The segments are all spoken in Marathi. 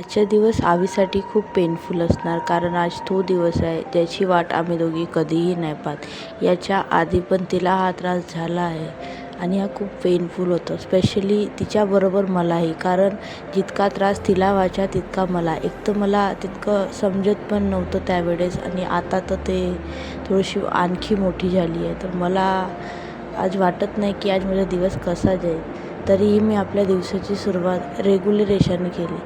आजचा दिवस आवीसाठी खूप पेनफुल असणार, कारण आज तो दिवस आहे ज्याची वाट आम्ही दोघी कधीही नाही पाहत. याच्या आधी पण तिला हा त्रास झाला आहे आणि हा खूप पेनफुल होतं, स्पेशली तिच्याबरोबर मलाही. कारण जितका त्रास तिला व्हायचा तितका मला. एक तर मला तितकं समजत पण नव्हतं त्यावेळेस, आणि आता तर ते थोडीशी आणखी मोठी झाली आहे. तर मला आज वाटत नाही की आज माझा दिवस कसा जाईल. तरीही मी आपल्या दिवसाची सुरुवात रेग्युलरेशन केली.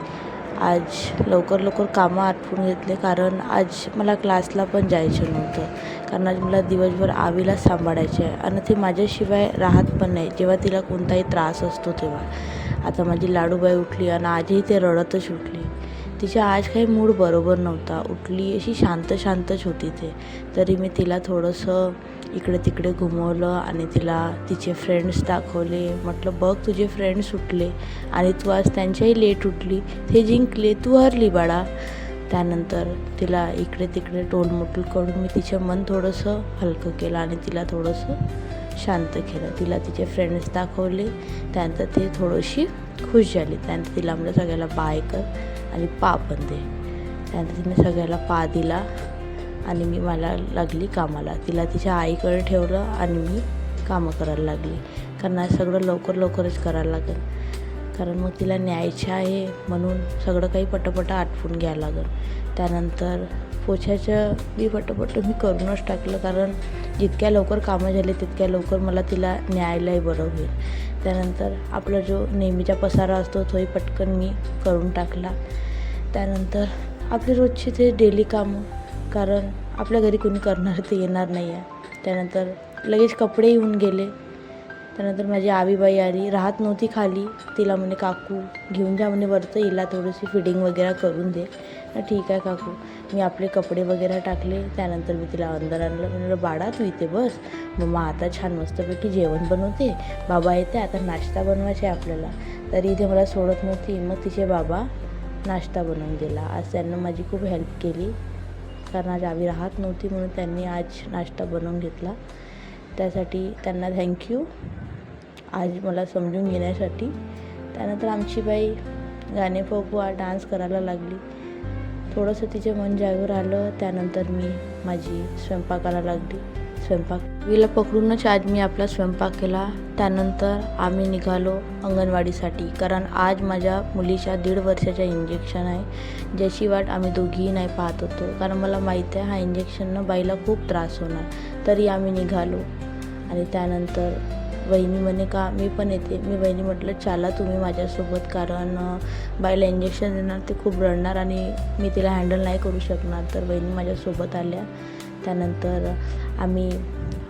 आज लवकर कामं आटपून घेतले, कारण आज मला क्लासला पण जायचं नव्हतं. कारण आज मला दिवसभर आवीला सांभाळायचे आहे आणि ते माझ्याशिवाय राहत पण नाही जेव्हा तिला कोणताही त्रास असतो तेव्हा. आता माझी लाडूबाई उठली आणि आजही ते रडतच उठली. तिचा आज काही मूड बरोबर नव्हता. उठली अशी शांतच होती ते. तरी मी तिला थोडंसं इकडे तिकडे घुमवलं आणि तिला तिचे फ्रेंड्स दाखवले. म्हटलं, बघ तुझे फ्रेंड्स उठले आणि तू आज त्यांच्याही लेट उठली, ते जिंकले, तू हरली बाळा. त्यानंतर तिला इकडे तिकडे टोलमटोल करून मी तिचं मन थोडंसं हलकं केलं आणि तिला थोडंसं शांत केलं. तिला तिचे फ्रेंड्स दाखवले. त्यानंतर ती थोडीशी खुश झाली. त्यानंतर तिला म्हणलं, सगळ्याला बाय कर आणि पा पण दे. त्यानंतर तिने सगळ्याला पा दिला आणि मी मला लागली कामाला. तिला तिच्या आईकडे ठेवलं आणि मी कामं करायला लागली. कारण आज सगळं लवकरच करायला लागेल, कारण मग तिला न्यायचं आहे, म्हणून सगळं काही पटापट आटपून घ्यायला लागेल. त्यानंतर पोछाचं मी पटापट मी करूनच टाकलं, कारण जितक्या लवकर कामं झाले तितक्या लवकर मला तिला न्यायलाही बरं होईल. त्यानंतर आपला जो नेहमीचा पसारा असतो तोही पटकन मी करून टाकला. त्यानंतर आपले रोजचे ते डेली कामं, कारण आपल्या घरी कोणी करणार ते येणार नाही आहे. त्यानंतर लगेच कपडे येऊन गेले. त्यानंतर माझी आवीबाई आली, राहत नव्हती खाली. तिला म्हणे, काकू घेऊन जा म्हणे वरतं, हिला थोडीशी फिडिंग वगैरे करून दे. ठीक आहे काकू. मी आपले कपडे वगैरे टाकले. त्यानंतर मी तिला अंदर आणलं. म्हणलं, बाळा तू इथे बस, मम्मा आता छान मस्तपैकी जेवण बनवते, बाबा येते, आता नाश्ता बनवायचा आहे आपल्याला. तरी इथे मला सोडत नव्हती. मग तिचे बाबा नाश्ता बनवून दिला. आज त्यांना माझी खूप हेल्प केली, कारण आज आवी राहत नव्हती म्हणून त्यांनी आज नाश्ता बनवून घेतला. त्यासाठी त्यांना थँक्यू, आज मला समजून घेण्यासाठी. त्यानंतर आमची बाई गाणे फुगवा डान्स करायला लागली. थोडंसं तिचे मन जागेवर आलं. त्यानंतर मी माझी स्वयंपाकाला लागली. विला पकडूनच आज मी आपला स्वयंपाक केला. त्यानंतर आम्ही निघालो अंगणवाडीसाठी, कारण आज माझ्या मुलीच्या 1.5 वर्षाचा इंजेक्शन आहे, ज्याची वाट आम्ही दोघीही नाही पाहत होतो. कारण मला माहीत आहे हा इंजेक्शननं बाईला खूप त्रास होणार. तरी आम्ही निघालो. आणि त्यानंतर वहिनी म्हणे, का मी पण येते. मी वहिनी म्हटलं, चला तुम्ही माझ्यासोबत, कारण बाईला इंजेक्शन देणार, ते खूप रडणार आणि मी तिला हँडल नाही करू शकणार. तर वहिनी माझ्यासोबत आल्या. त्यानंतर आम्ही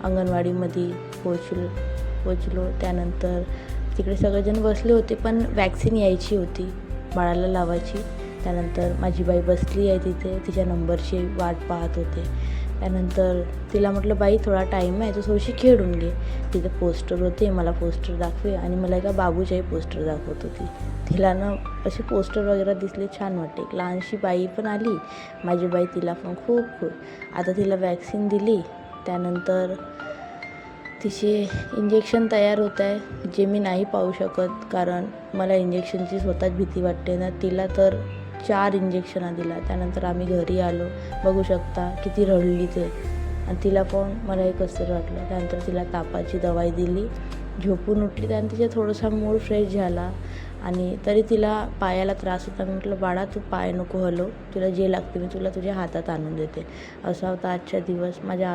अंगणवाडीमध्ये पोचलो. त्यानंतर तिकडे सगळेजण बसले होते, पण वॅक्सिन यायची होती, बाळाला लावायची. त्यानंतर माझी बाई बसली आहे तिथे, तिच्या नंबरची वाट पाहत होते. त्यानंतर तिला म्हटलं, बाई थोडा टाईम आहे, तू थोडीशी खेळून घे. तिथे पोस्टर होते, मला पोस्टर दाखवे, आणि मला एका बाबूच्याही पोस्टर दाखवत होती. तिला असे पोस्टर वगैरे दिसले, छान वाटते. एक लहानशी बाई पण आली माझी बाई, तिला पण खूप. आता तिला वॅक्सिन दिली. त्यानंतर तिचे इंजेक्शन तयार होत आहे, जे मी नाही पाहू शकत, कारण मला इंजेक्शनची स्वतःच भीती वाटते ना. तिला तर 4 इंजेक्शनं दिला. त्यानंतर आम्ही घरी आलो. बघू शकता किती रडली ते, आणि तिला पण मला कसं वाटलं. त्यानंतर तिला तापाची दवाई दिली, झोपून उठली. त्यानंतर तिचा थोडासा मूड फ्रेश झाला. आणि तरी तिला पायाला त्रास होता. म्हटलं, बाळा तू पाय नको हलव, तुला जे लागते मी तुला तुझ्या हातात आणून देते. असा होता आजचा दिवस. माझ्या